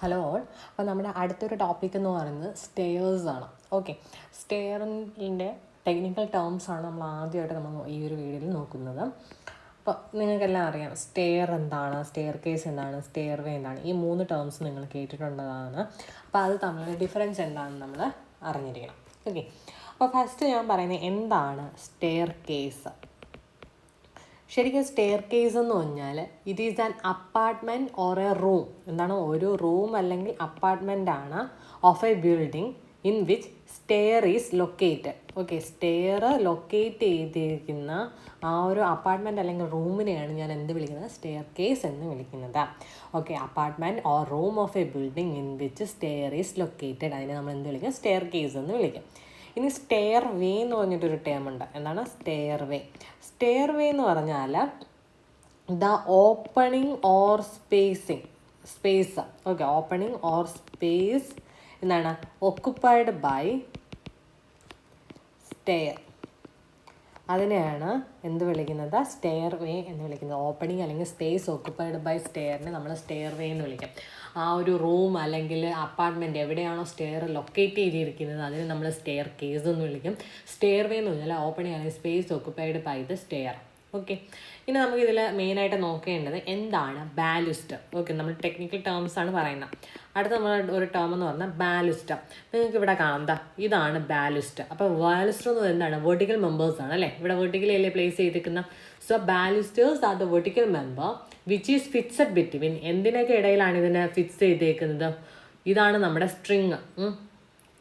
Hello all. അപ്പോൾ നമ്മുടെ അടുത്തൊരു ടോപ്പിക് എന്ന് പറയുന്നത് സ്റ്റെയേഴ്സാണ്. ഓക്കെ, സ്റ്റെയറിൻ്റെ ടെക്നിക്കൽ ടേംസാണ് നമ്മൾ ആദ്യമായിട്ട് നമ്മൾ ഈ ഒരു വീഡിയോയിൽ നോക്കുന്നത്. അപ്പോൾ നിങ്ങൾക്കെല്ലാം അറിയാം സ്റ്റെയർ എന്താണ്, സ്റ്റെയർ കേസ് എന്താണ്, സ്റ്റെയർ വേ എന്താണ്, ഈ 3 ടേംസ് നിങ്ങൾ കേട്ടിട്ടുള്ളതാണ്. അപ്പോൾ അത് തമ്മിലുള്ള ഡിഫറൻസ് എന്താണെന്ന് നമ്മൾ അറിഞ്ഞിരിക്കണം. ഓക്കെ, അപ്പോൾ ഫസ്റ്റ് ഞാൻ പറയുന്നത് എന്താണ് സ്റ്റെയർ കേസ്. ശരിക്കും സ്റ്റെയർ കേസ് എന്ന് പറഞ്ഞാൽ it is an apartment or A room. എന്താണ്, ഒരു റൂം അല്ലെങ്കിൽ അപ്പാർട്ട്മെൻ്റ് ആണ് of A building in which stair is located. Okay, stair locate ചെയ്തിരിക്കുന്ന ആ ഒരു അപ്പാർട്ട്മെൻറ്റ് അല്ലെങ്കിൽ റൂമിനെയാണ് ഞാൻ എന്ത് വിളിക്കുന്നത്, സ്റ്റെയർ കേസ് എന്ന് വിളിക്കുന്നത്. Okay, apartment or room of A building in which stair is located, അതിനെ നമ്മൾ എന്ത് വിളിക്കും, സ്റ്റെയർ കേസ് എന്ന് വിളിക്കും. ഇനി സ്റ്റെയർ വേ എന്ന് പറഞ്ഞിട്ടൊരു ടേം ഉണ്ട്. എന്താണ് സ്റ്റെയർ വേ? സ്റ്റെയർ വേ എന്ന് പറഞ്ഞാൽ the opening or space. Okay, opening or space എന്താണ് ഒക്കുപ്പൈഡ് ബൈ സ്റ്റെയർ, അതിനെയാണ് എന്ത് വിളിക്കുന്നത്, സ്റ്റെയർ വേ എന്ന് വിളിക്കുന്നത്. ഓപ്പണിംഗ് അല്ലെങ്കിൽ സ്പേസ് ഓക്കുപ്പൈഡ് ബൈ സ്റ്റെയറിനെ നമ്മൾ സ്റ്റെയർ വേ എന്ന് വിളിക്കും. ആ ഒരു റൂം അല്ലെങ്കിൽ അപ്പാർട്ട്മെൻറ്റ് എവിടെയാണോ സ്റ്റെയർ ലൊക്കേറ്റ് ചെയ്തിരിക്കുന്നത് അതിന് നമ്മൾ സ്റ്റെയർ കേസ് എന്ന് വിളിക്കും. സ്റ്റെയർ വേ എന്ന് പറഞ്ഞാൽ ഓപ്പണിംഗ് അല്ലെങ്കിൽ space occupied by the stair. Okay, ഇനി നമുക്കിതിൽ മെയിനായിട്ട് നോക്കേണ്ടത് എന്താണ് ബാലുസ്റ്റർ. ഓക്കെ, നമ്മൾ ടെക്നിക്കൽ ടേംസ് ആണ് പറയുന്നത്. അടുത്ത നമ്മൾ ഒരു ടേം എന്ന് പറഞ്ഞാൽ ബാലുസ്റ്റർ. നിങ്ങൾക്ക് ഇവിടെ കാണാം, ഇതാണ് ബാലുസ്റ്റർ. അപ്പോൾ ബാലുസ്റ്റർ എന്ന് പറയുന്നത് എന്താണ്, വെർട്ടിക്കൽ മെമ്പേഴ്സ് ആണ് അല്ലേ, ഇവിടെ വെർട്ടിക്കലി അല്ലേ പ്ലേസ് ചെയ്തിരിക്കുന്ന. So balusters are the vertical member which is fixed between, എന്തിനൊക്കെ ഇടയിലാണ് ഇതിനെ ഫിക്സ് ചെയ്തേക്കുന്നത്, ഇതാണ് നമ്മുടെ സ്ട്രിങ്.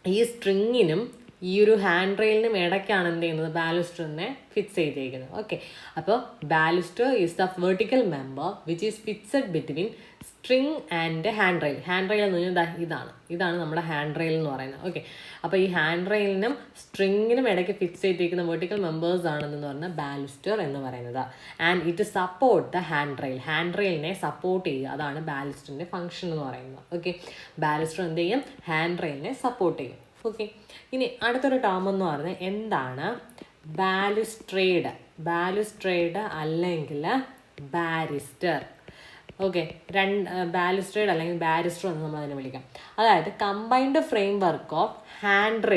ഈ സ്ട്രിങ്ങിനും ഈ ഒരു ഹാൻഡ് റെയിലിനും ഇടയ്ക്കാണ് എന്ത് ചെയ്യുന്നത്, ബാലുസ്റ്ററിനെ ഫിക്സ് ചെയ്തേക്കുന്നത്. ഓക്കെ, അപ്പോൾ baluster is the vertical member which is fixed between string and handrail. Handrail എന്ന് പറഞ്ഞാൽ ഇതാണ് നമ്മുടെ ഹാൻഡ് റെയിൽ എന്ന് പറയുന്നത്. ഓക്കെ, അപ്പോൾ ഈ ഹാൻഡ് റെയിലിനും സ്ട്രിങ്ങിനും ഇടയ്ക്ക് ഫിക്സ് ചെയ്തിരിക്കുന്ന വെർട്ടിക്കൽ മെമ്പേഴ്സ് ആണെന്ന് പറഞ്ഞാൽ ബാലുസ്റ്റർ എന്ന് പറയുന്നത്. And it support the handrail. ഹാൻഡ് റെയിലിനെ സപ്പോർട്ട് ചെയ്യുക, അതാണ് ബാലുസ്റ്ററിൻ്റെ ഫംഗ്ഷൻ എന്ന് പറയുന്നത്. ഓക്കെ, ബാലുസ്റ്റർ എന്ത് ചെയ്യും, ഹാൻഡ് റെയിലിനെ സപ്പോർട്ട് ചെയ്യും. ഓക്കെ, ഇനി അടുത്തൊരു ടേം എന്ന് പറഞ്ഞാൽ എന്താണ് ബാലുസ്ട്രേഡ്. ബാലുസ്ട്രേഡ് അല്ലെങ്കിൽ ബാരിസ്റ്റർ. ഓക്കെ, ബാലുസ്ട്രേഡ് അല്ലെങ്കിൽ ബാരിസ്റ്റർ എന്ന് നമ്മൾ അതിനെ വിളിക്കാം. അതായത് കമ്പൈൻഡ് ഫ്രെയിം വർക്ക് ഓഫ് ഹാൻഡ്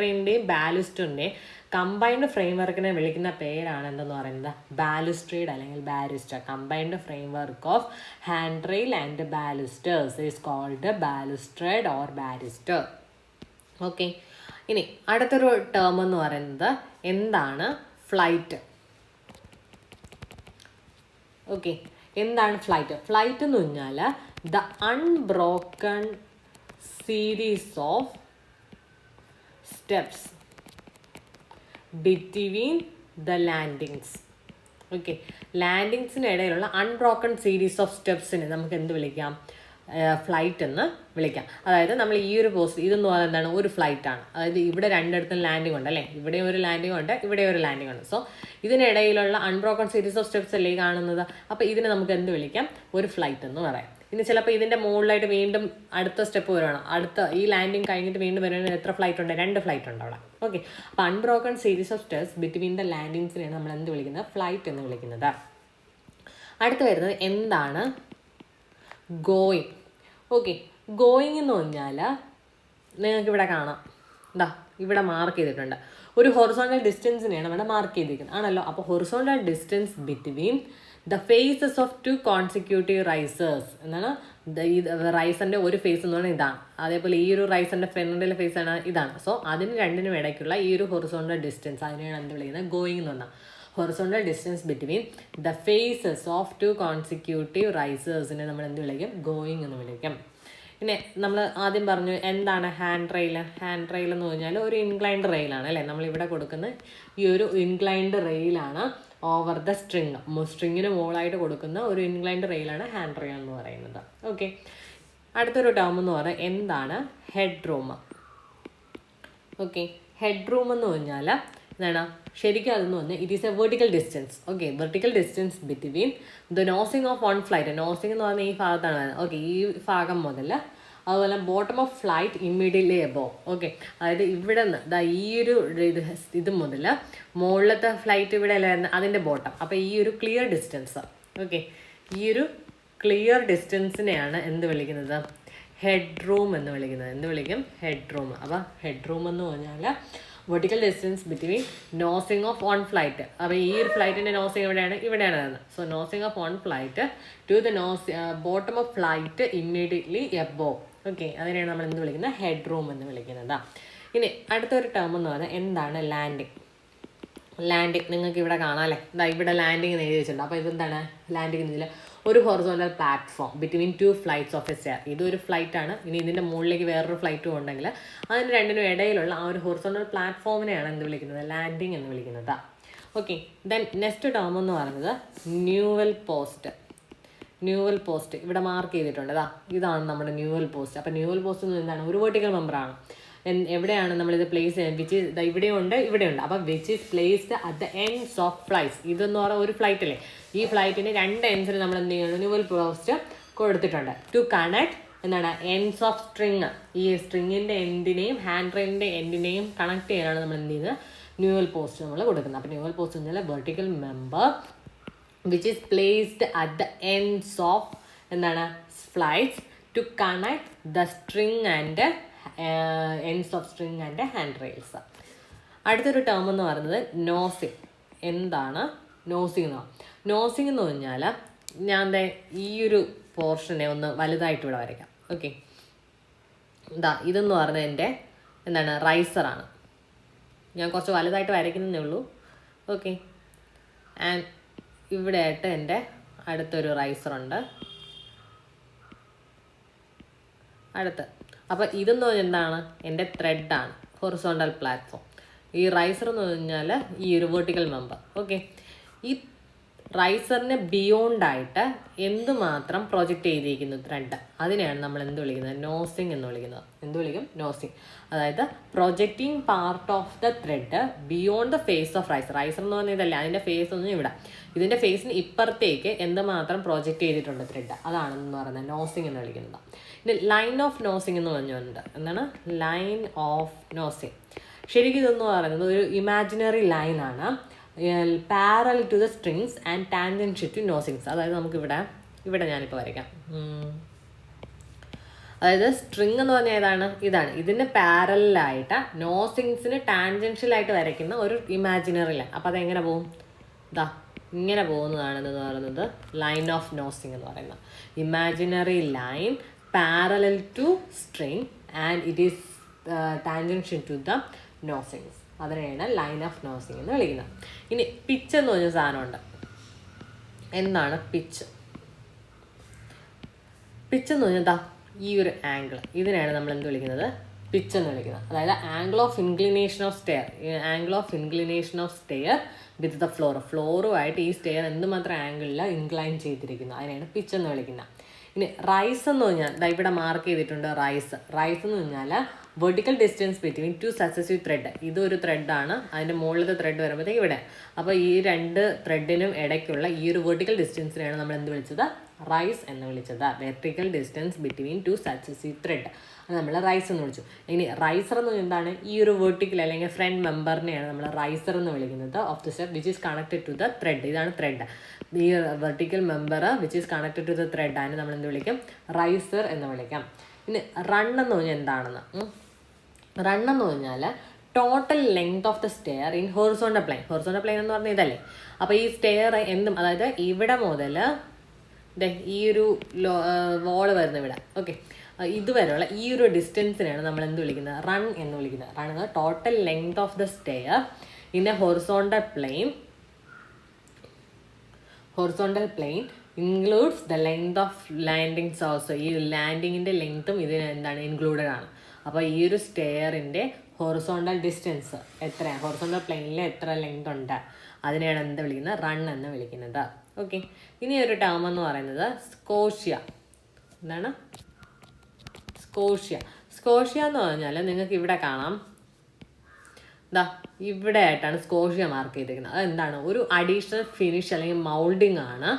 റെയിലിൻ്റെയും ബാലുസ്റ്ററിൻ്റെയും കമ്പൈൻഡ് ഫ്രെയിം വർക്കിനെ വിളിക്കുന്ന പേരാണ് എന്തെന്ന് പറയുന്നത്, ബാലുസ്ട്രേഡ് അല്ലെങ്കിൽ barrister. Combined framework of handrail and balusters is called balustrade or barrister. Okay, ഇനി അടുത്തൊരു ടേം എന്ന് പറയുന്നത് എന്താണ് ഫ്ലൈറ്റ്. ഓക്കെ, എന്താണ് ഫ്ലൈറ്റ്? ഫ്ലൈറ്റ് എന്ന് പറഞ്ഞാൽ the unbroken series of steps between the landings. Okay, ലാൻഡിങ്സിന് ഇടയിലുള്ള അൺബ്രോക്കൺ സീരീസ് ഓഫ് സ്റ്റെപ്സിനെ നമുക്ക് എന്ത് വിളിക്കാം, ഫ്ലൈറ്റ് എന്ന് വിളിക്കാം. അതായത് നമ്മൾ ഈ ഒരു ഇതെന്ന് പറയുന്നത് എന്താണ്, ഒരു ഫ്ലൈറ്റാണ്. അതായത് ഇവിടെ രണ്ടിടത്തും ലാൻഡിങ് ഉണ്ട് അല്ലേ, ഇവിടെ ഒരു ലാൻഡിങ് ഉണ്ട്, ഇവിടെ ഒരു ലാൻഡിങ് ഉണ്ട്. സോ ഇതിനിടയിലുള്ള അൺബ്രോക്കൺ സീരീസ് ഓഫ് സ്റ്റെപ്സ് അല്ലേ കാണുന്നത്. അപ്പോൾ ഇതിനെ നമുക്ക് എന്ത് വിളിക്കാം, ഒരു ഫ്ലൈറ്റ് എന്ന് പറയാം. ഇനി ചിലപ്പോൾ ഇതിൻ്റെ മുകളിലായിട്ട് വീണ്ടും അടുത്ത സ്റ്റെപ്പ് വരുവാണ്, അടുത്ത ഈ ലാൻഡിങ് കഴിഞ്ഞിട്ട് വീണ്ടും വരുവാണെങ്കിൽ എത്ര ഫ്ലൈറ്റ് ഉണ്ട്, 2 ഫ്ലൈറ്റ് ഉണ്ട് അവിടെ. ഓക്കെ, അപ്പോൾ unbroken series of steps between the ലാൻഡിങ്സിനെയാണ് നമ്മൾ എന്ത് വിളിക്കുന്നത്, ഫ്ലൈറ്റ് എന്ന് വിളിക്കുന്നത്. അടുത്ത് വരുന്നത് എന്താണ് ഗോയിങ്. ഓക്കെ, ഗോയിങ് എന്ന് പറഞ്ഞാൽ നിങ്ങൾക്ക് ഇവിടെ കാണാം, ഇവിടെ മാർക്ക് ചെയ്തിട്ടുണ്ട്. ഒരു ഹൊറിസോണ്ടൽ ഡിസ്റ്റൻസിനെയാണ് ഇവിടെ മാർക്ക് ചെയ്തിരിക്കുന്നത് ആണല്ലോ. അപ്പോൾ horizontal distance between the faces of 2 consecutive risers എന്നാണ്. ഈ റൈസറിൻ്റെ ഒരു ഫേസ് എന്ന് പറഞ്ഞാൽ ഇതാണ്, അതേപോലെ ഈ ഒരു റൈസറിൻ്റെ ഫ്രണ്ടിലെ ഫേസ് ആണ് ഇതാണ്. സോ അതിന് രണ്ടിനും ഇടയ്ക്കുള്ള ഈ ഒരു ഹൊറിസോണ്ടൽ ഡിസ്റ്റൻസ് അതിനെയാണ് എന്ത് വിളിക്കുന്നത്, ഗോയിങ് എന്ന് പറഞ്ഞാൽ. Horizontal distance between the faces of 2 consecutive റൈസേഴ്സിനെ നമ്മൾ എന്ത് വിളിക്കും, ഗോയിങ് എന്ന് വിളിക്കും. പിന്നെ നമ്മൾ ആദ്യം പറഞ്ഞു എന്താണ് ഹാൻഡ് റെയിൽ. ഹാൻഡ് റെയിൽ എന്ന് പറഞ്ഞാൽ ഒരു ഇൻക്ലൈൻഡ് റെയിലാണ് അല്ലേ, നമ്മളിവിടെ കൊടുക്കുന്ന ഈ ഒരു ഇൻക്ലൈൻഡ് റെയിലാണ് ഓവർ ദ സ്ട്രിങ്ങിന് മുകളായിട്ട് കൊടുക്കുന്ന ഒരു ഇൻക്ലൈൻഡ് റെയിലാണ് ഹാൻഡ് റെയിൽ എന്ന് പറയുന്നത്. ഓക്കെ, അടുത്തൊരു ടേം എന്ന് പറഞ്ഞാൽ എന്താണ് head room. Okay, head room എന്ന് പറഞ്ഞാൽ എന്താണ്, ശരിക്കും അതെന്ന് പറഞ്ഞാൽ it is A vertical distance. Okay, vertical distance between the nosing of one flight. Nosing എന്ന് പറഞ്ഞാൽ ഈ ഭാഗത്താണ്. ഓക്കെ, ഈ ഭാഗം മുതൽ അതുപോലെ bottom of flight immediately above. Okay, അതായത് ഇവിടെ നിന്ന് ഈ ഒരു ഇത് മുതൽ മുകളിലത്തെ ഫ്ലൈറ്റ് ഇവിടെ അല്ലായിരുന്നു അതിൻ്റെ ബോട്ടം. അപ്പോൾ ഈ ഒരു ക്ലിയർ ഡിസ്റ്റൻസ്. ഓക്കെ, ഈ ഒരു ക്ലിയർ ഡിസ്റ്റൻസിനെയാണ് എന്ത് വിളിക്കുന്നത്, ഹെഡ് റൂം എന്ന് വിളിക്കുന്നത്. എന്ത് വിളിക്കും? Head room. അപ്പോൾ ഹെഡ് റൂം എന്ന് പറഞ്ഞാൽ vertical distance between nosing of one flight. അപ്പോൾ ഈ ഒരു ഫ്ലൈറ്റിൻ്റെ നോസിങ് ഇവിടെയാണ് വരുന്നത്. So nosing of one flight to the bottom of flight immediately above. Okay, അതിനെയാണ് നമ്മൾ എന്ത് വിളിക്കുന്നത്? ഹെഡ് റൂം എന്ന് വിളിക്കുന്നത്. ഇനി അടുത്തൊരു ടേം എന്ന് പറഞ്ഞാൽ എന്താണ്? ലാൻഡിങ്. ലാൻഡിങ് നിങ്ങൾക്ക് ഇവിടെ കാണാം അല്ലേ? ഇതാ ഇവിടെ ലാൻഡിങ് എന്ന് എഴുതി വെച്ചിട്ടുണ്ട്. അപ്പോൾ ഇതെന്താണ് ലാൻഡിങ് എന്നതിൽ? ഒരു horizontal platform between two flights of A stair. ഇതൊരു ഫ്ലൈറ്റാണ്. ഇനി ഇതിൻ്റെ മുകളിലേക്ക് വേറൊരു ഫ്ലൈറ്റും ഉണ്ടെങ്കിൽ അതിന് രണ്ടിനും ഇടയിലുള്ള ആ ഒരു ഹൊറിസോണ്ടൽ പ്ലാറ്റ്ഫോമിനെയാണ് എന്ത് വിളിക്കുന്നത്? ലാൻഡിങ് എന്ന് വിളിക്കുന്നത്. ഓക്കെ, ദെൻ നെക്സ്റ്റ് ടേം എന്ന് പറയുന്നത് ന്യൂവൽ പോസ്റ്റ്. ന്യൂവൽ പോസ്റ്റ് ഇവിടെ മാർക്ക് ചെയ്തിട്ടുണ്ട്. ഇതാണ് നമ്മുടെ ന്യൂവൽ പോസ്റ്റ്. അപ്പോൾ ന്യൂവൽ പോസ്റ്റ് എന്ന് എന്താണ്? ഒരു വെർട്ടിക്കൽ മെമ്പറാണ്. എവിടെയാണ് നമ്മളിത് പ്ലേസ് ചെയ്യുന്നത്? വിച്ച് ഇസ് ഇവിടെയുണ്ട്. അപ്പോൾ which is placed at the ends of flights. ഇതെന്ന് പറഞ്ഞാൽ ഒരു ഫ്ലൈറ്റ് അല്ലേ? ഈ ഫ്ലൈറ്റിന് രണ്ട് എൻഡ്സിന് നമ്മൾ എന്ത് ചെയ്യുന്നത്? ന്യൂവൽ പോസ്റ്റ് കൊടുത്തിട്ടുണ്ട്. ടു കണക്ട് എന്താണ്? Ends of string. ഈ സ്ട്രിങ്ങിൻ്റെ എൻഡിനെയും ഹാൻഡ് റെയിലിൻ്റെ എൻഡിനെയും കണക്ട് ചെയ്യാനാണ് നമ്മൾ എന്ത് ചെയ്യുന്നത്? ന്യൂവൽ പോസ്റ്റ് നമ്മൾ കൊടുക്കുന്നത്. അപ്പോൾ ന്യൂവൽ പോസ്റ്റ് എന്ന് പറഞ്ഞാൽ vertical member which is placed at the ends of എന്താണ്? Flights to connect the string and ends of string and handrails. അടുത്തൊരു ടേം എന്ന് പറയുന്നത് നോസിങ്. എന്താണ് നോസിങ് എന്ന്? നോസിങ് എന്ന് പറഞ്ഞാൽ ഞാൻ ഈ ഒരു പോർഷനെ ഒന്ന് വലുതായിട്ട് ഇവിടെ വരയ്ക്കാം. ഓക്കെ, ഇതെന്ന് പറഞ്ഞാൽ എൻ്റെ എന്താണ്? റൈസറാണ്. ഞാൻ കുറച്ച് വലുതായിട്ട് വരയ്ക്കുന്നതേ ഉള്ളൂ. ഓക്കെ, ആൻഡ് ഇവിടെ ആയിട്ട് എൻ്റെ അടുത്തൊരു റൈസറുണ്ട്. അപ്പോൾ ഇതെന്ന് പറഞ്ഞാൽ എന്താണ്? എൻ്റെ ത്രെഡാണ്, ഹൊറിസോണ്ടൽ പ്ലാറ്റ്ഫോം. ഈ റൈസർ എന്ന് പറഞ്ഞാൽ ഈ ഒരു വെർട്ടിക്കൽ മെമ്പർ. ഓക്കെ, ഈ റൈസറിന് ബിയോണ്ടായിട്ട് എന്തുമാത്രം പ്രൊജക്റ്റ് ചെയ്തിരിക്കുന്നു ത്രെഡ്, അതിനെയാണ് നമ്മൾ എന്ത് വിളിക്കുന്നത്? നോസിങ് എന്ന് വിളിക്കുന്നത്. എന്ത് വിളിക്കും? നോസിങ്. അതായത് projecting part of the tread beyond the face of riser. Riser എന്ന് പറഞ്ഞാൽ ഇതല്ല, അതിൻ്റെ ഫേസ് ഒന്നും ഇവിടെ. ഇതിൻ്റെ ഫേസിന് ഇപ്പുറത്തേക്ക് എന്തുമാത്രം പ്രൊജക്റ്റ് ചെയ്തിട്ടുണ്ട് ത്രെഡ്, അതാണെന്ന് പറയുന്നത് നോസിങ് എന്ന് വിളിക്കുന്നത്. ഇനി ലൈൻ ഓഫ് നോസിങ് എന്ന് പറഞ്ഞുകൊണ്ട് എന്താണ്? Line of nosing. ശരിക്കും ഇതെന്ന് പറയുന്നത് ഒരു ഇമാജിനറി ലൈനാണ്, parallel to the strings and tangential to nosings. അതായത് നമുക്കിവിടെ ഞാനിപ്പോൾ വരയ്ക്കാം. അതായത് സ്ട്രിങ് എന്ന് പറഞ്ഞാൽ ഇതാണ്. ഇതിന് പാരലായിട്ട് നോസിങ്സിന് ടാൻജൻഷ്യലായിട്ട് വരയ്ക്കുന്ന ഒരു ഇമാജിനറി ലൈൻ. അപ്പോൾ അതെങ്ങനെ പോകും? ഇങ്ങനെ പോകുന്നതാണെന്ന് പറയുന്നത് ലൈൻ ഓഫ് നോസിങ് എന്ന് പറയുന്നത്. Imaginary line parallel to string and it is tangential to the nosings. അതിനെയാണ് ലൈൻ ഓഫ് നോസിങ് എന്ന് വിളിക്കുന്നത്. ഇനി പിച്ച് എന്ന് പറഞ്ഞ സാധനമുണ്ട്. എന്താണ് പിച്ച്? പിച്ച് എന്ന് പറഞ്ഞാൽ ഈ ഒരു ആംഗിൾ, ഇതിനെയാണ് നമ്മൾ എന്ത് വിളിക്കുന്നത്? പിച്ച് എന്ന് വിളിക്കുന്നത്. അതായത് angle of inclination of stair. Angle of inclination of stair with the ഫ്ലോറുമായിട്ട് ഈ സ്റ്റെയർ എന്തുമാത്രം ആംഗിളിൽ ഇൻക്ലൈൻ ചെയ്തിരിക്കുന്നു, അതിനെയാണ് പിച്ച് എന്ന് വിളിക്കുന്നത്. ഇനി റൈസ് എന്ന് പറഞ്ഞാൽ ഇവിടെ മാർക്ക് ചെയ്തിട്ടുണ്ട്. റൈസ് എന്ന് പറഞ്ഞാൽ vertical distance between two successive thread. ഇതൊരു ത്രെഡാണ്, അതിൻ്റെ മുകളിലത്തെ ത്രെഡ് വരുമ്പോഴത്തേക്ക് ഇവിടെ. അപ്പോൾ ഈ രണ്ട് ത്രെഡിനും ഇടയ്ക്കുള്ള ഈ ഒരു വെർട്ടിക്കൽ ഡിസ്റ്റൻസിനെയാണ് നമ്മൾ എന്ത് വിളിച്ചത്? റൈസ് എന്ന് വിളിച്ചത്. Vertical distance between two successive thread, അത് നമ്മൾ റൈസ് എന്ന് വിളിച്ചു. ഇനി റൈസർ എന്ന് എന്താണ്? ഈ ഒരു വെർട്ടിക്കൽ അല്ലെങ്കിൽ ഫ്രണ്ട് മെമ്പറിനെയാണ് നമ്മൾ റൈസർ എന്ന് വിളിക്കുന്നത്. Of the step which is connected to the tread. ഇതാണ് ത്രെഡ്. ഈ vertical member which is connected to the tread, അതിന് നമ്മൾ എന്ത് വിളിക്കും? റൈസർ എന്ന് വിളിക്കാം. ഇനി റൺ എന്ന് പറഞ്ഞാൽ എന്താണെന്ന്? റൺ എന്ന് പറഞ്ഞാൽ total length of the stair in horizontal plane. Horizontal plane എന്ന് പറഞ്ഞാൽ ഇതല്ലേ? അപ്പോൾ ഈ സ്റ്റെയർ അതായത് ഇവിടെ മുതൽ ഈ ഒരു വോള് വരുന്ന ഇവിടെ, ഓക്കെ, ഇതുവരെയുള്ള ഈ ഒരു ഡിസ്റ്റൻസിനാണ് നമ്മൾ എന്ത് വിളിക്കുന്നത്? റൺ എന്ന് വിളിക്കുന്നത്. റൺ എന്നത് total length of the stair in A horizontal plane. Horizontal plane includes the length of landings also. ഈ ലാൻഡിങ്ങിൻ്റെ ലെങ്ത്തും ഇതിന് എന്താണ്? ഇൻക്ലൂഡഡ് ആണ്. അപ്പോൾ ഈ ഒരു സ്റ്റെയറിൻ്റെ ഹൊറിസോണ്ടൽ ഡിസ്റ്റൻസ് എത്രയാണ്? ഹൊറിസോണ്ടൽ പ്ലെയിനിൽ എത്ര ലെങ്ത് ഉണ്ട്, അതിനെയാണ് എന്ത് വിളിക്കുന്നത്? റൺ എന്ന് വിളിക്കുന്നത്. ഓക്കെ, ഇനി ഒരു ടേം എന്ന് പറയുന്നത് സ്കോഷ്യ. എന്താണ്? സ്കോഷ്യ എന്ന് പറഞ്ഞാൽ നിങ്ങൾക്ക് ഇവിടെ കാണാം, ഇവിടെ ആയിട്ടാണ് സ്കോഷ്യ മാർക്ക് ചെയ്തിരിക്കുന്നത്. അതെന്താണ്? ഒരു അഡീഷണൽ ഫിനിഷ് അല്ലെങ്കിൽ മൗൾഡിങ് ആണ്.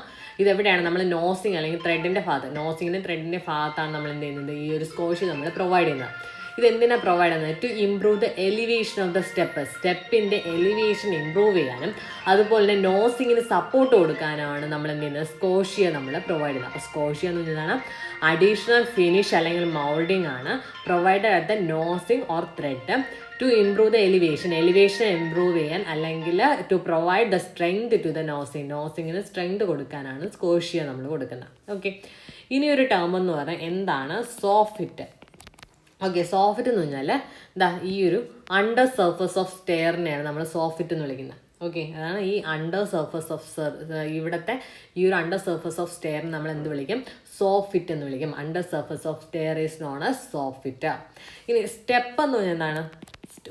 ഇതെവിടെയാണ്? നമ്മൾ നോസിങ് അല്ലെങ്കിൽ ത്രെഡിൻ്റെ ഭാഗത്ത്, നോസിങ്ങിൻ്റെ ത്രെഡിൻ്റെ ഭാഗത്താണ് നമ്മൾ എന്ത് ചെയ്യുന്നത്? ഈ ഒരു സ്കോഷ്യ നമ്മൾ പ്രൊവൈഡ് ചെയ്യുന്നത്. ഇതെന്തിനാണ് പ്രൊവൈഡ് ചെയ്യുന്നത്? To improve the elevation of the സ്റ്റെപ്പിൻ്റെ എലിവേഷൻ ഇമ്പ്രൂവ് ചെയ്യാനും അതുപോലെ തന്നെ നോസിങ്ങിന് സപ്പോർട്ട് കൊടുക്കാനാണ് നമ്മൾ എന്ത് ചെയ്യുന്നത്, സ്കോഷ്യ നമ്മൾ പ്രൊവൈഡ് ചെയ്യുന്നത്. അപ്പോൾ സ്കോഷ്യ എന്ന് പറഞ്ഞാൽ അഡീഷണൽ ഫിനിഷ് അല്ലെങ്കിൽ മൗൾഡിംഗ് ആണ് provided at the nosing or thread to improve the elevation improve ചെയ്യാൻ, അല്ലെങ്കിൽ to provide the strength to the നോസിങ്ങിന് സ്ട്രെങ്ത് കൊടുക്കാനാണ് സ്കോഷ്യ നമ്മൾ കൊടുക്കുന്നത്. ഓക്കെ, ഇനി ഒരു ടേം എന്ന് പറഞ്ഞാൽ എന്താണ് സോഫിറ്റ്. ഓക്കെ, സോഫിറ്റ് എന്ന് പറഞ്ഞാൽ ഈ ഒരു അണ്ടർ സർഫസ് ഓഫ് സ്റ്റെയറിനെയാണ് നമ്മൾ സോഫിറ്റ് എന്ന് വിളിക്കുന്നത്. ഓക്കെ, അതാണ് ഈ അണ്ടർ സർഫസ് ഓഫ് ഇവിടുത്തെ ഈ ഒരു അണ്ടർ സർഫസ് ഓഫ് സ്റ്റെയറിന് നമ്മൾ എന്ത് വിളിക്കും? സോഫിറ്റ് എന്ന് വിളിക്കും. Under surface of stair is known as soffit. ഇനി സ്റ്റെപ്പ് എന്ന് പറഞ്ഞാൽ എന്താണ്?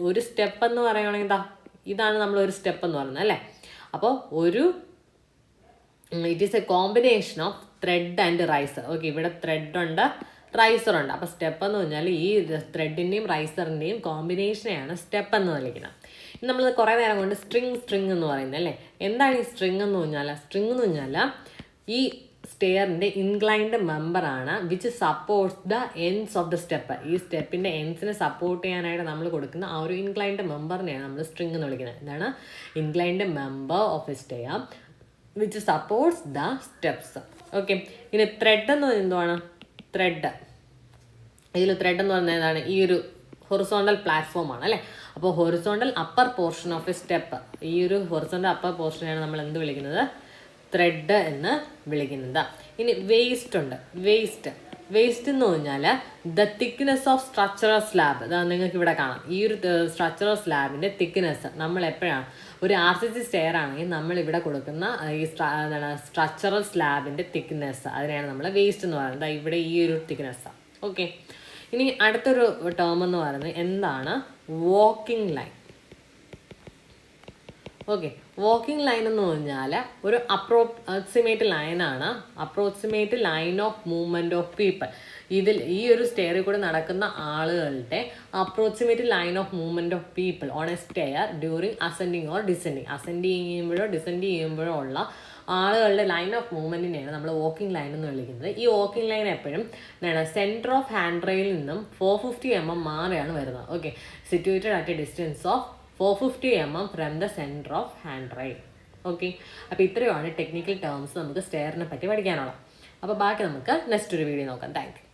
ഒരു സ്റ്റെപ്പ് എന്ന് പറയുകയാണെങ്കിൽ ഇതാണ് നമ്മൾ ഒരു സ്റ്റെപ്പ് എന്ന് പറയുന്നത് അല്ലേ. അപ്പോൾ it is a combination of tread and riser. Okay, ഇവിടെ ത്രെഡ് ഉണ്ട്, റൈസർ ഉണ്ട്. അപ്പോൾ സ്റ്റെപ്പ് എന്ന് പറഞ്ഞാൽ ഈ ത്രെഡിൻ്റെയും റൈസറിൻ്റെയും കോമ്പിനേഷനെയാണ് സ്റ്റെപ്പ് എന്ന് വിളിക്കുന്നത്. നമ്മൾ കുറേ നേരം കൊണ്ട് സ്ട്രിങ് എന്ന് പറയുന്നത് അല്ലേ. എന്താണ് ഈ സ്ട്രിങ് എന്ന് പറഞ്ഞാൽ ഈ സ്റ്റെയറിൻ്റെ ഇൻക്ലൈൻഡ് മെമ്പറാണ് which supports the ends of the step. ഈ സ്റ്റെപ്പിൻ്റെ എൻഡ്സിനെ സപ്പോർട്ട് ചെയ്യാനായിട്ട് നമ്മൾ കൊടുക്കുന്ന ആ ഒരു ഇൻക്ലൈൻഡ് മെമ്പറിനെയാണ് നമ്മൾ സ്ട്രിങ് എന്ന് വിളിക്കുന്നത്. ഇതാണ് inclined member of A stair which supports the steps. Okay, ഇനി ത്രെഡ് എന്ന് പറയുന്നത് എന്തുവാണ്? ഇതിൽ ത്രെഡ് എന്ന് പറയുന്നത് ഏതാണ്? ഈ ഒരു ഹൊറിസോണ്ടൽ പ്ലാറ്റ്ഫോം ആണ് അല്ലേ. അപ്പോൾ horizontal upper portion of A step, ഈ ഒരു ഹൊറിസോണ്ടൽ അപ്പർ പോർഷനെയാണ് നമ്മൾ എന്ത് വിളിക്കുന്നത്? ത്രെഡ് എന്ന് വിളിക്കുന്നത്. ഇനി വേസ്റ്റ് ഉണ്ട്. വേസ്റ്റ് എന്ന് പറഞ്ഞാൽ the thickness of structural slab. നിങ്ങൾക്ക് ഇവിടെ കാണാം. ഈ ഒരു സ്ട്രക്ചറൽ സ്ലാബിൻ്റെ തിക്നെസ് നമ്മൾ എപ്പോഴാണ് ഒരു RCC സ്റ്റെയർ ആണെങ്കിൽ നമ്മൾ ഇവിടെ കൊടുക്കുന്ന ഈ സ്ട്രക്ചറൽ സ്ലാബിൻ്റെ തിക്നെസ്, അതിനെയാണ് നമ്മൾ വേസ്റ്റ് എന്ന് പറയുന്നത്. ഇവിടെ ഈ ഒരു തിക്നെസ്. ഓക്കെ, ഇനി അടുത്തൊരു ടേം എന്ന് പറയുന്നത് എന്താണ്? Walking line. Okay, walking line എന്ന് പറഞ്ഞാൽ ഒരു approximate line of movement of people. ഈ ഒരു സ്റ്റെയറിൽ കൂടെ നടക്കുന്ന ആളുകളുടെ approximate line of movement of people on A stair during ascending or descending. Ascend ചെയ്യുമ്പോഴോ ഉള്ള ആളുകളുടെ ലൈൻ ഓഫ് മൂവ്മെൻറ്റിനെയാണ് നമ്മൾ വാക്കിംഗ് ലൈൻ എന്ന് വിളിക്കുന്നത്. ഈ വാക്കിംഗ് ലൈൻ എപ്പോഴും എന്താണ്? സെൻറ്റർ ഓഫ് ഹാൻഡ് റെയിലിൽ നിന്നും 450 mm മാറിയാണ് വരുന്നത്. Okay, situated at A distance of 450 mm from the centre of hand rail. Okay, അപ്പോൾ ഇത്രയുമാണ് ടെക്നിക്കൽ ടേംസ് നമുക്ക് സ്റ്റെയറിനെ പറ്റി പഠിക്കാനുള്ളത്. അപ്പോൾ ബാക്കി നമുക്ക് നെക്സ്റ്റ് ഒരു വീഡിയോ നോക്കാം. Thank you.